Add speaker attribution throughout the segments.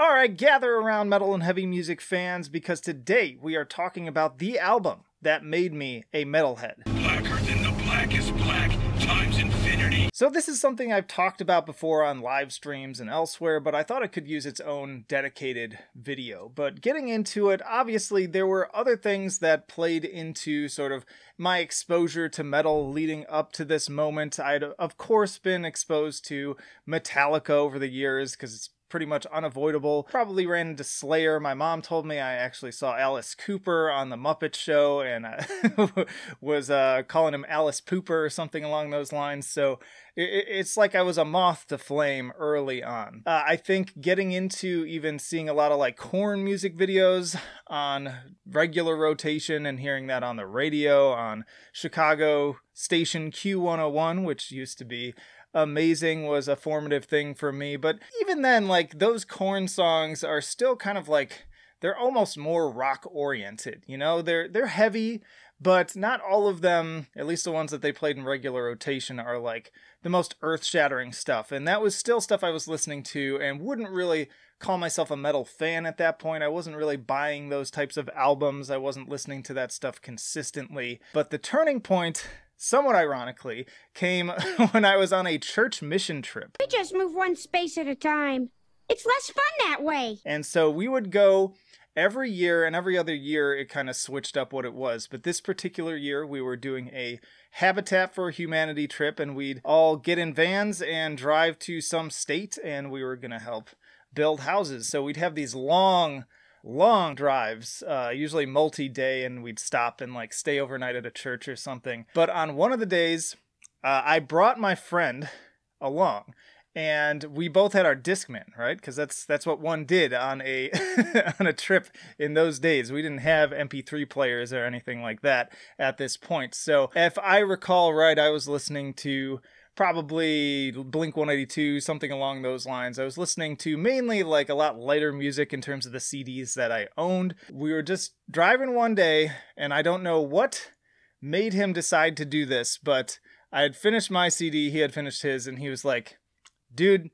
Speaker 1: Alright, gather around metal and heavy music fans, because today we are talking about the album that made me a metalhead.
Speaker 2: Blacker than the blackest black, times infinity.
Speaker 1: So this is something I've talked about before on live streams and elsewhere, but I thought it could use its own dedicated video. But getting into it, obviously there were other things that played into sort of my exposure to metal leading up to this moment. I'd of course been exposed to Metallica over the years, because it's pretty much unavoidable. Probably ran into Slayer. My mom told me I actually saw Alice Cooper on the Muppet Show and I was calling him Alice Pooper or something along those lines. So it's like I was a moth to flame early on. I think getting into even seeing a lot of like Korn music videos on regular rotation and hearing that on the radio on Chicago station Q101, which used to be amazing, was a formative thing for me. But even then, like, those Korn songs are still kind of like, they're almost more rock oriented, you know? They're heavy, but not all of them, at least the ones that they played in regular rotation, are like the most earth-shattering stuff. And that was still stuff I was listening to and wouldn't really call myself a metal fan at that point. I wasn't really buying those types of albums. I wasn't listening to that stuff consistently. But the turning point, somewhat ironically, came when I was on a church mission trip.
Speaker 3: We just move one space at a time. It's less fun that way.
Speaker 1: And so we would go every year, and every other year it kind of switched up what it was. But this particular year we were doing a Habitat for Humanity trip, and we'd all get in vans and drive to some state, and we were going to help build houses. So we'd have these long drives, usually multi-day, and we'd stop and like stay overnight at a church or something. But on one of the days, I brought my friend along, and we both had our Discman, right? Because that's what one did on a on a trip in those days. We didn't have MP3 players or anything like that at this point. So if I recall right, I was listening to probably Blink-182, something along those lines. I was listening to mainly like a lot lighter music in terms of the CDs that I owned. We were just driving one day, and I don't know what made him decide to do this, but I had finished my CD, he had finished his, and he was like, dude,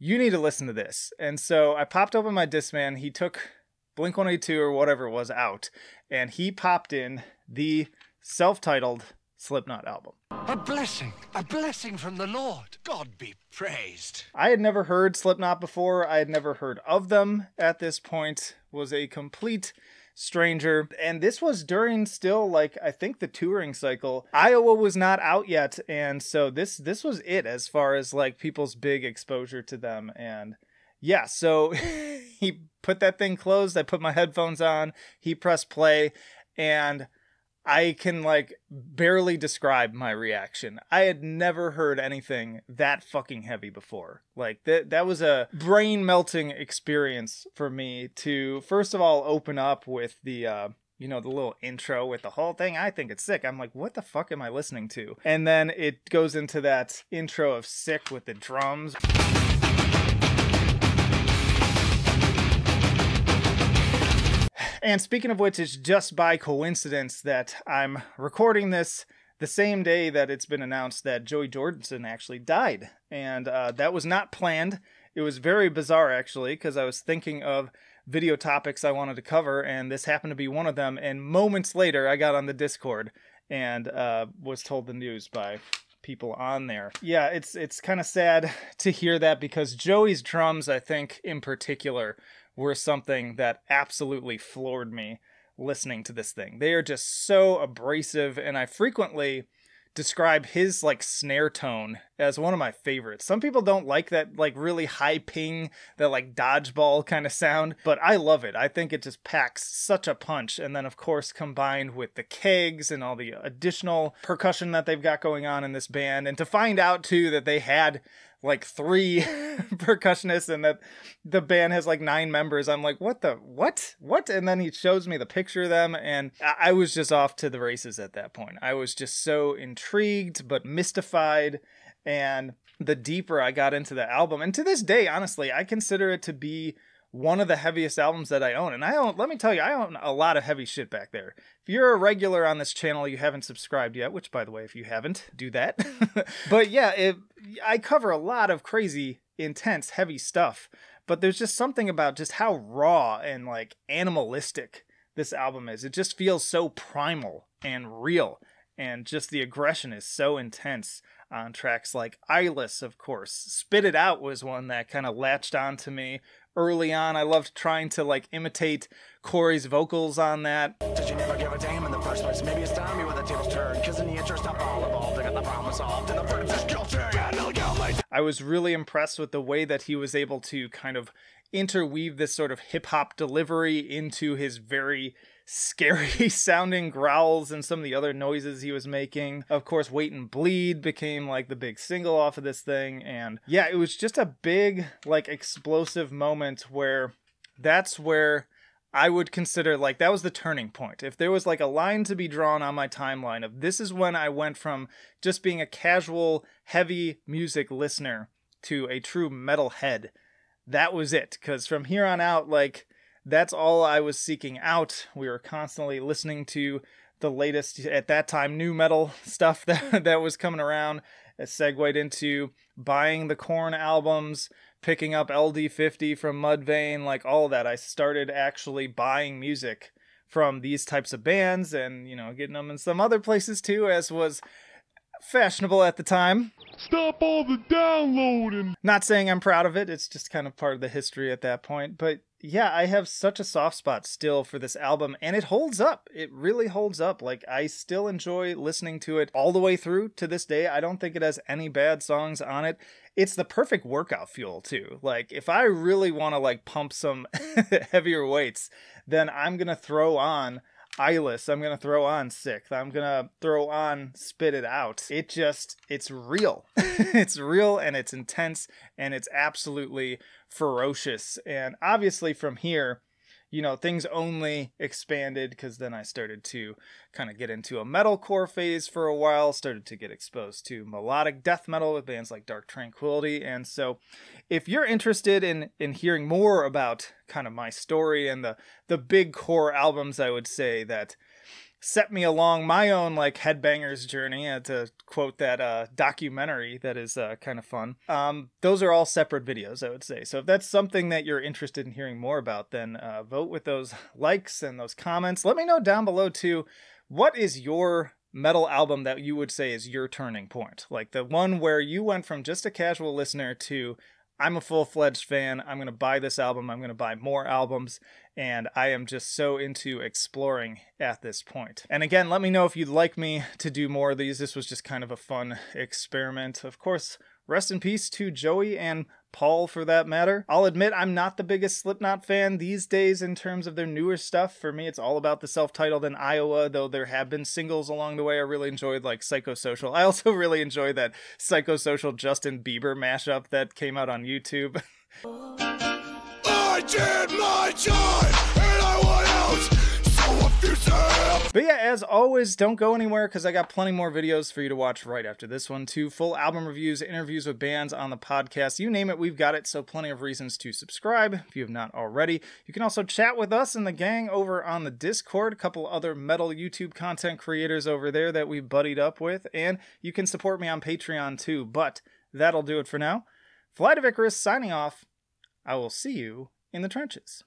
Speaker 1: you need to listen to this. And so I popped open my Discman, he took Blink-182 or whatever it was out, and he popped in the self-titled Slipknot album.
Speaker 2: A blessing from the Lord. God be praised.
Speaker 1: I had never heard Slipknot before. I had never heard of them at this point. Was a complete stranger. And this was during still, like, I think the touring cycle. Iowa was not out yet. And so this was it as far as like people's big exposure to them. And yeah, so he put that thing closed. I put my headphones on. He pressed play, and I can like barely describe my reaction. I had never heard anything that fucking heavy before. Like that was a brain melting experience for me to, first of all, open up with the, you know, the little intro with the whole thing. I think it's sick. I'm like, what the fuck am I listening to? And then it goes into that intro of Sick with the drums. And speaking of which, it's just by coincidence that I'm recording this the same day that it's been announced that Joey Jordison actually died. And that was not planned. It was very bizarre, actually, because I was thinking of video topics I wanted to cover, and this happened to be one of them. And moments later, I got on the Discord and was told the news by people on there. Yeah, it's kind of sad to hear that, because Joey's drums, I think, in particular, were something that absolutely floored me listening to this thing. They are just so abrasive, and I frequently describe his like snare tone as one of my favorites. Some people don't like that like really high ping, that like dodgeball kind of sound, but I love it. I think it just packs such a punch. And then of course combined with the kegs and all the additional percussion that they've got going on in this band, and to find out too that they had like 3 percussionists and that the band has like 9 members. I'm like, what? And then he shows me the picture of them, and I was just off to the races at that point. I was just so intrigued but mystified. And the deeper I got into the album, and to this day, honestly, I consider it to be one of the heaviest albums that I own. And let me tell you, I own a lot of heavy shit back there. If you're a regular on this channel, you haven't subscribed yet, which by the way, if you haven't, do that. But yeah, I cover a lot of crazy, intense, heavy stuff. but there's just something about just how raw and like animalistic this album is. It just feels so primal and real, and just the aggression is so intense on tracks like Eyeless, of course. Spit It Out was one that kind of latched on to me early on. I loved trying to like imitate Corey's vocals on that.
Speaker 4: Did you never give a damn in the first place? Maybe it's time you where the tables turn, because in the interest of all involved, I got the problem solved, and the British culture,
Speaker 1: I was really impressed with the way that he was able to kind of interweave this sort of hip-hop delivery into his very scary sounding growls and some of the other noises he was making. Of course, Wait and Bleed became like the big single off of this thing, and yeah, it was just a big like explosive moment where that's where I would consider like that was the turning point. If there was like a line to be drawn on my timeline of this is when I went from just being a casual heavy music listener to a true metalhead, that was it. Because from here on out, like, that's all I was seeking out. We were constantly listening to the latest, at that time, new metal stuff that was coming around. It segued into buying the Korn albums, picking up LD50 from Mudvayne, like all of that. I started actually buying music from these types of bands and, you know, getting them in some other places too, as was fashionable at the time.
Speaker 5: Stop all the downloading!
Speaker 1: Not saying I'm proud of it, it's just kind of part of the history at that point, but yeah, I have such a soft spot still for this album, and it holds up. It really holds up. Like, I still enjoy listening to it all the way through to this day. I don't think it has any bad songs on it. It's the perfect workout fuel, too. Like, if I really want to, like, pump some heavier weights, then I'm going to throw on Eyeless, I'm going to throw on Sick, I'm going to throw on Spit It Out. It's real. It's real, and it's intense, and it's absolutely ferocious. And obviously from here, you know, things only expanded because then I started to kind of get into a metalcore phase for a while, started to get exposed to melodic death metal with bands like Dark Tranquillity. And so if you're interested in hearing more about kind of my story and the big core albums, I would say, that set me along my own like headbangers journey, to quote that documentary that is kind of fun. Those are all separate videos, I would say. So if that's something that you're interested in hearing more about, then vote with those likes and those comments. Let me know down below too, what is your metal album that you would say is your turning point? Like the one where you went from just a casual listener to I'm a full-fledged fan, I'm going to buy this album, I'm going to buy more albums, and I am just so into exploring at this point. And again, let me know if you'd like me to do more of these. This was just kind of a fun experiment. Of course, rest in peace to Joey and Paul for that matter. I'll admit I'm not the biggest Slipknot fan these days in terms of their newer stuff. For me, it's all about the self-titled and Iowa, though there have been singles along the way I really enjoyed, like Psychosocial. I also really enjoyed that Psychosocial Justin Bieber mashup that came out on YouTube.
Speaker 4: I did my time, and I want out. So if you say
Speaker 1: But yeah, as always, don't go anywhere because I got plenty more videos for you to watch right after this one too. Full album reviews, interviews with bands on the podcast, you name it, we've got it. So plenty of reasons to subscribe if you have not already. You can also chat with us and the gang over on the Discord, a couple other metal YouTube content creators over there that we've buddied up with, and you can support me on Patreon too. But that'll do it for now. Flight of Icarus signing off. I will see you in the trenches.